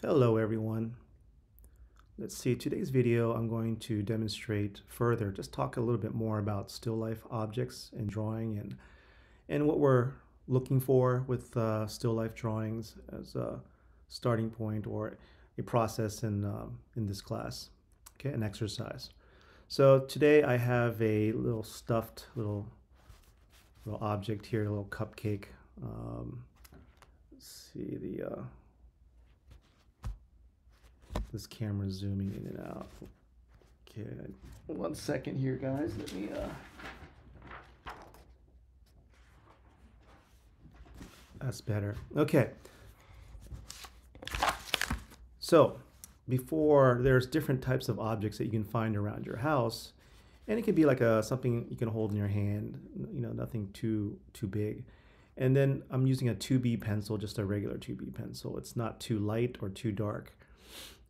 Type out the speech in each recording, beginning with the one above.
Hello everyone. Let's see, today's video I'm going to demonstrate further, just talk a little bit more about still life objects and drawing and what we're looking for with still life drawings as a starting point or a process in this class, okay, an exercise. So today I have a little stuffed little object here, a little cupcake. Let's see this camera zooming in and out. Okay, 1 second here, guys. Let me That's better. Okay. So, before there's different types of objects that you can find around your house, and it could be like something you can hold in your hand, nothing too big. And then I'm using a 2B pencil, just a regular 2B pencil. It's not too light or too dark.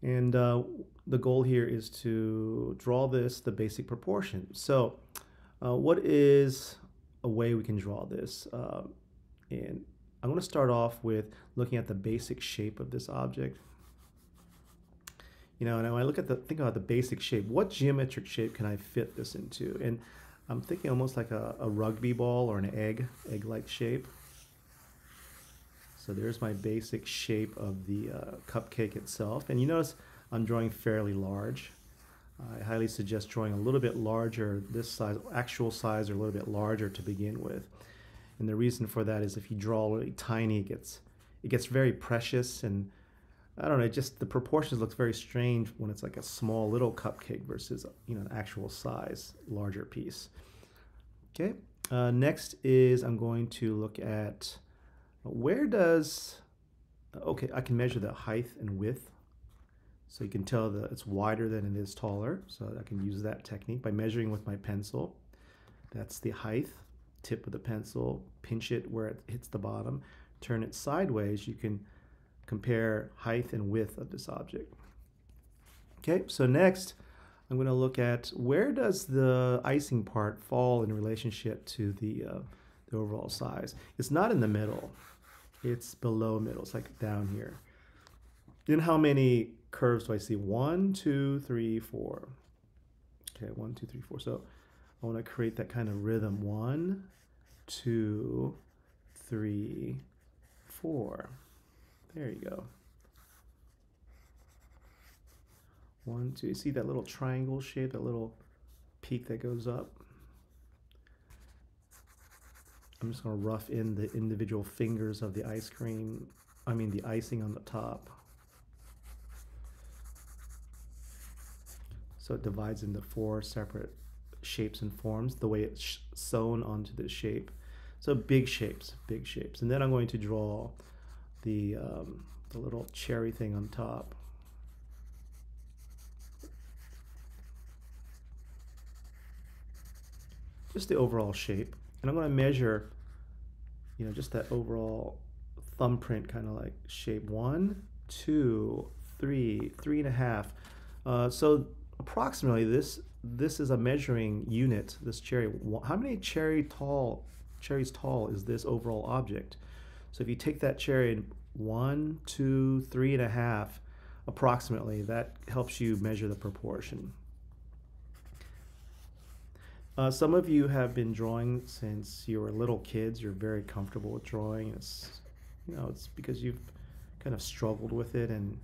And the goal here is to draw the basic proportion. So what is a way we can draw this? And I'm going to start off with looking at the basic shape of this object. And when I think about the basic shape, what geometric shape can I fit this into? And I'm thinking almost like a rugby ball or an egg-like shape. So there's my basic shape of the cupcake itself. And you notice I'm drawing fairly large. I highly suggest drawing a little bit larger, this size, actual size, or a little bit larger to begin with. And the reason for that is if you draw really tiny, it gets very precious, and I don't know, just the proportions looks very strange when it's like a small little cupcake versus an actual size, larger piece. Okay, next is I'm going to look at okay, I can measure the height and width. So you can tell that it's wider than it is taller. So I can use that technique by measuring with my pencil. That's the height, tip of the pencil, pinch it where it hits the bottom, turn it sideways. You can compare height and width of this object. Okay, so next I'm going to look at where does the icing part fall in relationship to the overall size. It's not in the middle. It's below middle. It's like down here. Then how many curves do I see? 1, 2, 3, 4. Okay, 1, 2, 3, 4. So I want to create that kind of rhythm. 1, 2, 3, 4. There you go. 1, 2. You see that little triangle shape, that little peak that goes up? I'm just going to rough in the individual fingers of the the icing on the top. So it divides into 4 separate shapes and forms, the way it's sewn onto the shape. So big shapes. And then I'm going to draw the little cherry thing on top. Just the overall shape. And I'm going to measure, just that overall thumbprint kind of like shape. 1, 2, 3, 3.5. So approximately this is a measuring unit, this cherry. How many cherries tall is this overall object? So if you take that cherry 1, 2, 3.5 approximately, that helps you measure the proportion. Some of you have been drawing since you were little kids. You're very comfortable with drawing. It's because you've kind of struggled with it and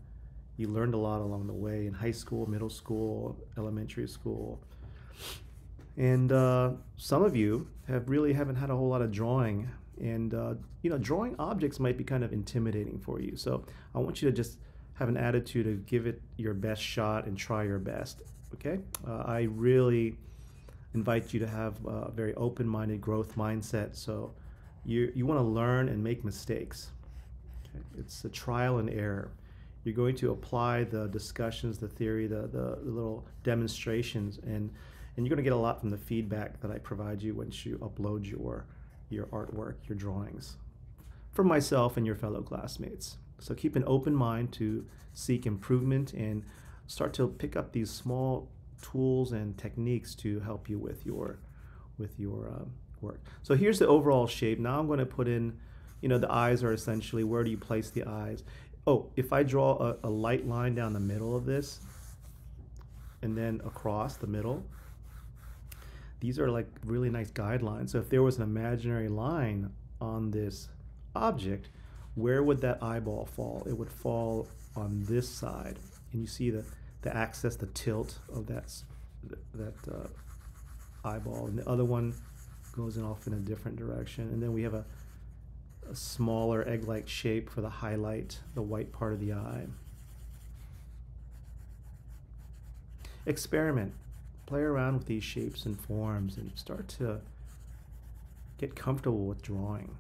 you learned a lot along the way in high school, middle school, elementary school. And some of you haven't had a whole lot of drawing. And drawing objects might be kind of intimidating for you. So I want you to just have an attitude of give it your best shot and try your best. Okay? I really invite you to have a very open-minded growth mindset. So you want to learn and make mistakes. Okay? It's a trial and error. You're going to apply the discussions, the theory, the little demonstrations, and you're going to get a lot from the feedback that I provide you once you upload your artwork, your drawings, from myself and your fellow classmates. So keep an open mind to seek improvement and start to pick up these small tools and techniques to help you with your work. So here's the overall shape. Now I'm going to put in You know, the eyes are essentially, where do you place the eyes? Oh, if I draw a light line down the middle of this and then across the middle, these are like really nice guidelines. So if there was an imaginary line on this object, where would that eyeball fall? It would fall on this side. And you see the axis, the tilt of that eyeball. And the other one goes in off in a different direction. And then we have a smaller egg-like shape for the highlight, the white part of the eye. Experiment. Play around with these shapes and forms and start to get comfortable with drawing.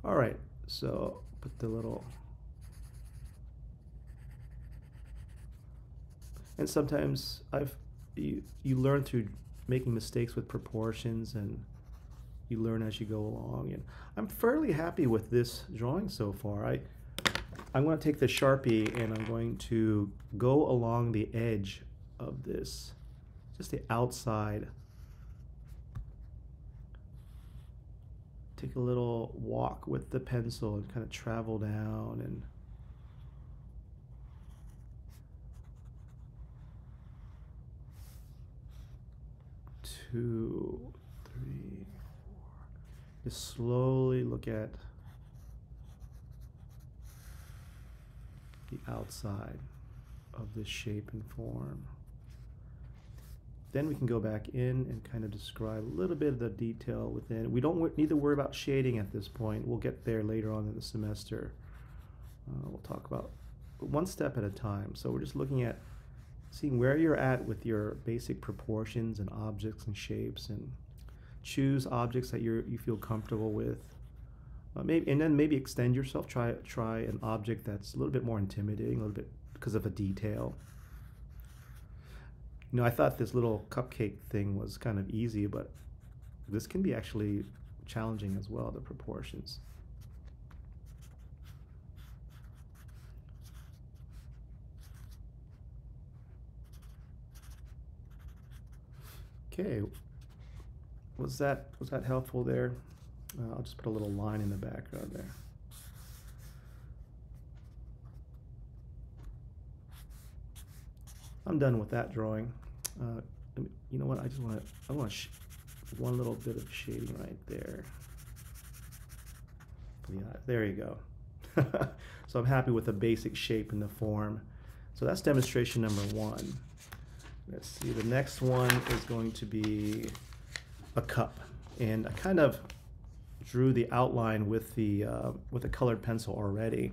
All right, so put the little... And sometimes you learn through making mistakes with proportions, and you learn as you go along. And I'm fairly happy with this drawing so far. I'm going to take the Sharpie and I'm going to go along the edge of this, just the outside. Take a little walk with the pencil and kind of travel down and two, three, four. Just slowly look at the outside of this shape and form. Then we can go back in and kind of describe a little bit of the detail within. We don't need to worry about shading at this point. We'll get there later on in the semester. We'll talk about one step at a time. So we're just looking at seeing where you're at with your basic proportions and objects and shapes, and choose objects that you feel comfortable with. And then maybe extend yourself. Try an object that's a little bit more intimidating, a little bit because of a detail. You know, I thought this little cupcake thing was kind of easy, but this can be actually challenging as well, the proportions. Okay, was that helpful there? I'll just put a little line in the background there. I'm done with that drawing. You know what? I want one little bit of shading right there. Yeah, there you go. So I'm happy with the basic shape and the form. So that's demonstration number 1. Let's see. The next one is going to be a cup, and I kind of drew the outline with the colored pencil already.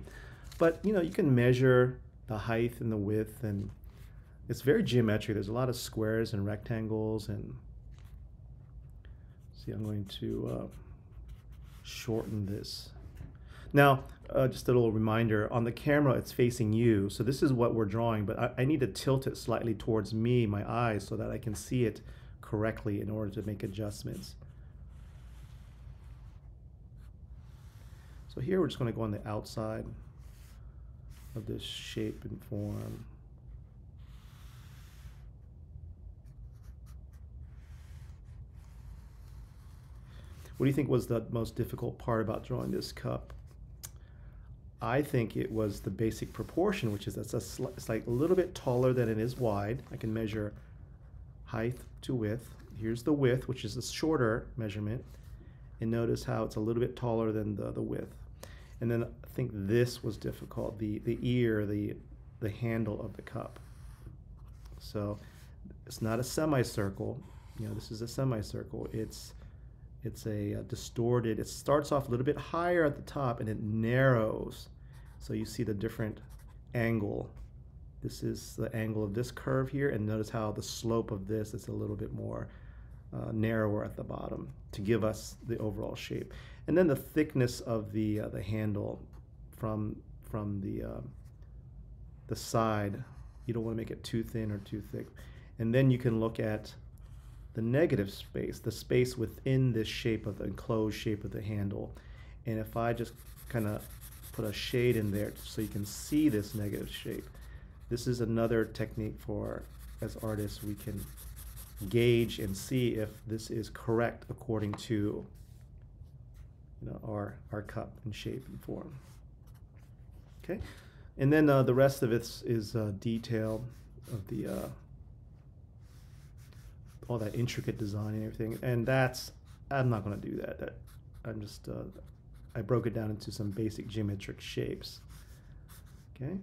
But you know, you can measure the height and the width, and it's very geometric. There's a lot of squares and rectangles, and see, I'm going to shorten this. Now, just a little reminder, on the camera it's facing you, so this is what we're drawing, but I need to tilt it slightly towards me, my eyes, so that I can see it correctly in order to make adjustments. So here we're just going to go on the outside of this shape and form. What do you think was the most difficult part about drawing this cup? I think it was the basic proportion, which is it's like a little bit taller than it is wide. I can measure height to width. Here's the width, which is a shorter measurement. And notice how it's a little bit taller than the width. And then I think this was difficult, the ear, the handle of the cup. So it's not a semicircle. You know, this is a semicircle. It's a distorted, it starts off a little bit higher at the top and it narrows. So you see the different angle. This is the angle of this curve here, and notice how the slope of this is a little bit more narrower at the bottom to give us the overall shape. And then the thickness of the handle from the side. You don't want to make it too thin or too thick. And then you can look at the negative space, the space within this shape of the enclosed shape of the handle. And if I just kind of put a shade in there so you can see this negative shape, this is another technique for, as artists, we can gauge and see if this is correct according to our cup in shape and form. Okay, and then the rest of it is detail of the all that intricate design and everything, and I'm not going to do that. I'm just I broke it down into some basic geometric shapes. Okay,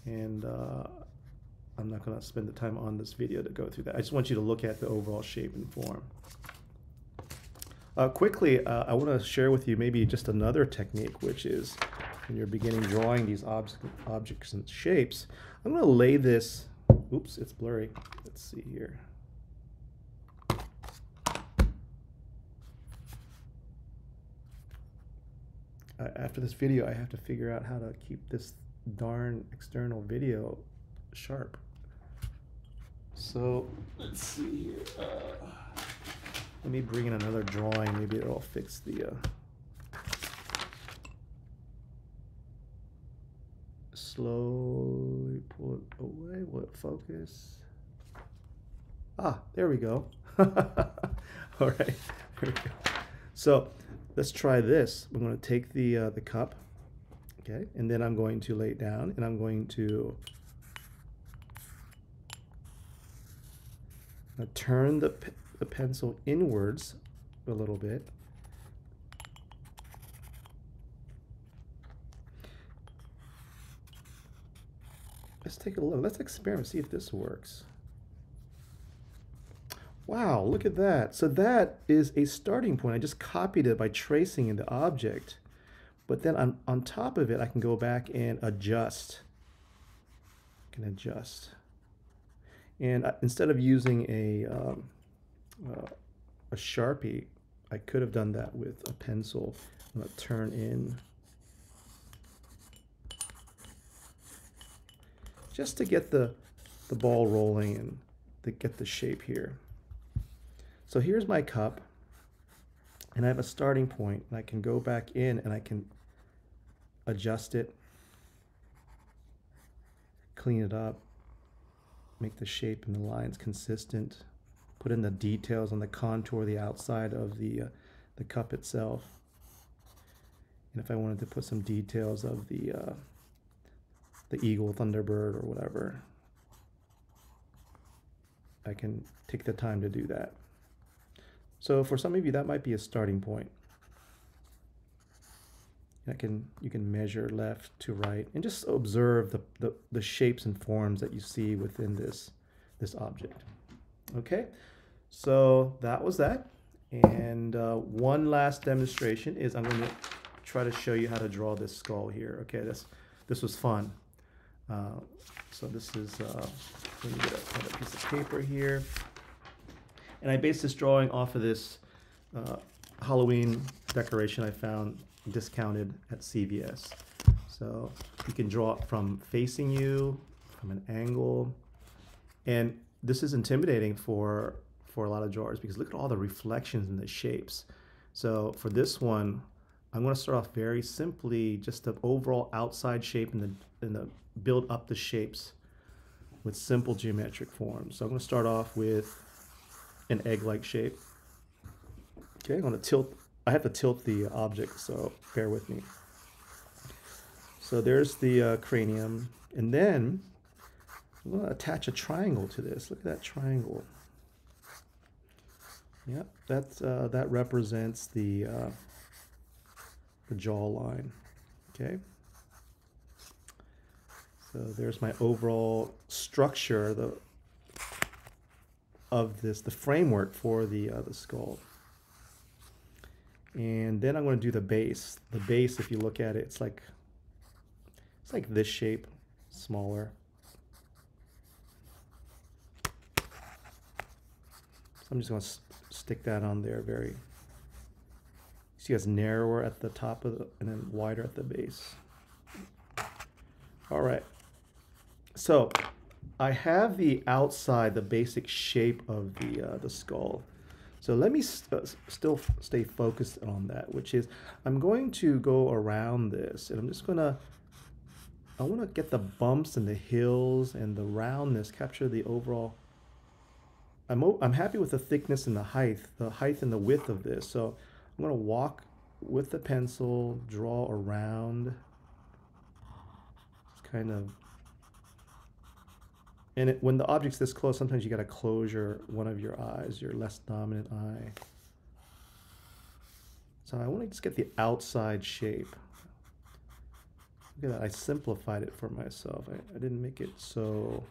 and I'm not going to spend the time on this video to go through that. I just want you to look at the overall shape and form. Quickly, I want to share with you maybe just another technique, which is when you're beginning drawing these objects and shapes. I'm going to lay this, oops, it's blurry. Let's see here. After this video, I have to figure out how to keep this darn external video sharp. So let's see here. Let me bring in another drawing. Maybe it'll fix the slowly pull it away. Will it focus? Ah, there we go. All right, there we go. So let's try this. I'm going to take the cup, okay, and then I'm going to lay it down, and I'm going to turn the pencil inwards a little bit. Let's take a look. Let's experiment, see if this works. Wow, look at that. So that is a starting point. I just copied it by tracing in the object. But then on top of it, I can go back and adjust. I can adjust. And instead of using a Sharpie, I could have done that with a pencil. I'm going to turn in just to get the ball rolling and to get the shape here. So here's my cup, and I have a starting point, and I can go back in and I can adjust it, clean it up, make the shape and the lines consistent, put in the details on the contour, the outside of the cup itself. And if I wanted to put some details of the eagle, thunderbird, or whatever, I can take the time to do that. So for some of you, that might be a starting point. You can measure left to right and just observe the shapes and forms that you see within this object. Okay, so that was that. And one last demonstration is I'm going to try to show you how to draw this skull here. Okay, this was fun. So this is let me get a piece of paper here. And I based this drawing off of this Halloween decoration I found discounted at CVS. So you can draw it from facing you, from an angle. And this is intimidating for a lot of drawers because look at all the reflections and the shapes. So for this one, I'm going to start off very simply, just the overall outside shape and the build up the shapes with simple geometric forms. So I'm going to start off with an egg-like shape. Okay, I'm going to tilt. I have to tilt the object, so bear with me. So there's the cranium, and then I'm going to attach a triangle to this. Look at that triangle. Yep, that represents the jawline. Okay. So there's my overall structure of the framework for the skull. And then I'm going to do the base. The base, if you look at it, it's like this shape, smaller. So I'm just going to stick that on there very. See, it's narrower at the top of and then wider at the base. All right. So I have the outside, the basic shape of the skull. So let me still stay focused on that, which is I'm going to go around this, and I'm just gonna, I want to get the bumps and the hills and the roundness, capture the overall. I'm happy with the thickness and the height and the width of this. So I'm going to walk with the pencil, draw around, just kind of. And when the object's this close, sometimes you got to close one of your eyes, your less dominant eye. So I want to just get the outside shape. Look at that, I simplified it for myself. I didn't make it so.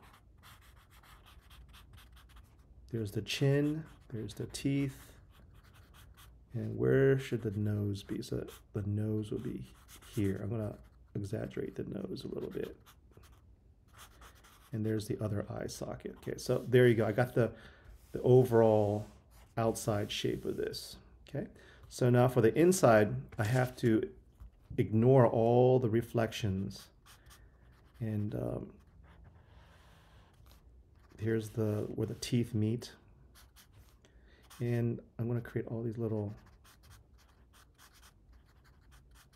There's the chin, there's the teeth, and where should the nose be? So the nose will be here. I'm gonna exaggerate the nose a little bit. And there's the other eye socket. Okay, so there you go. I got the overall outside shape of this. Okay, so now for the inside, I have to ignore all the reflections. And here's where the teeth meet. And I'm going to create all these little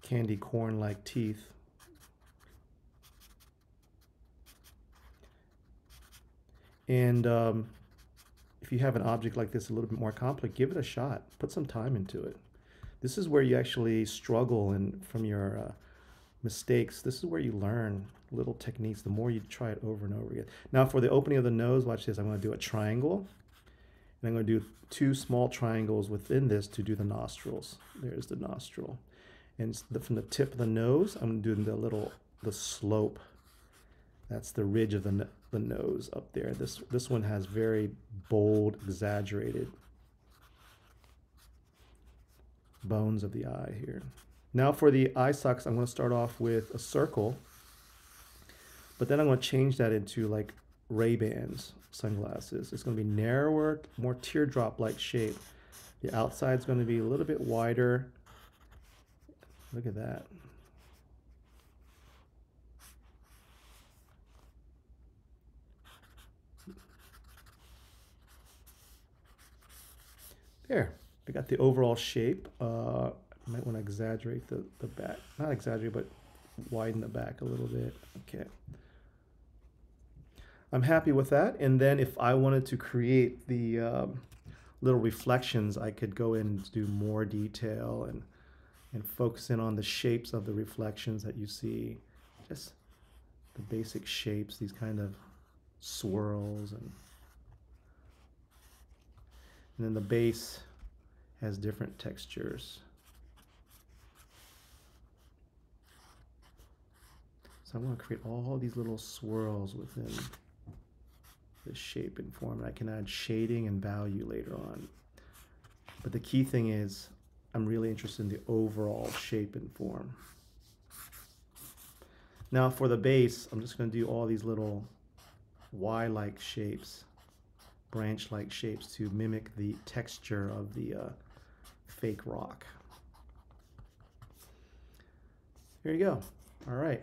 candy corn-like teeth. And if you have an object like this a little bit more complex, give it a shot. Put some time into it. This is where you actually struggle, and from your mistakes, this is where you learn little techniques the more you try it over and over again. Now for the opening of the nose, watch this. I'm going to do a triangle, and I'm going to do 2 small triangles within this to do the nostrils. There's the nostril. And from the tip of the nose, I'm doing the slope. That's the ridge of the nose up there. This one has very bold, exaggerated bones of the eye here. Now for the eye sockets, I'm going to start off with a circle, but then I'm going to change that into like Ray-Bans sunglasses. It's going to be narrower, more teardrop-like shape. The outside's going to be a little bit wider. Look at that. There, I got the overall shape. I might want to exaggerate the back. Not exaggerate, but widen the back a little bit. Okay. I'm happy with that. And then if I wanted to create the little reflections, I could go in and do more detail and focus in on the shapes of the reflections that you see. Just the basic shapes, these kind of swirls, and then the base has different textures. So I want to create all these little swirls within this shape and form, and I can add shading and value later on. But the key thing is I'm really interested in the overall shape and form. Now for the base, I'm just going to do all these little Y-like shapes, branch-like shapes to mimic the texture of the fake rock. Here you go. All right.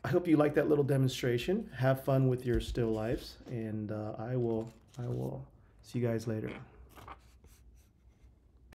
I hope you like that little demonstration. Have fun with your still lifes, and I will see you guys later.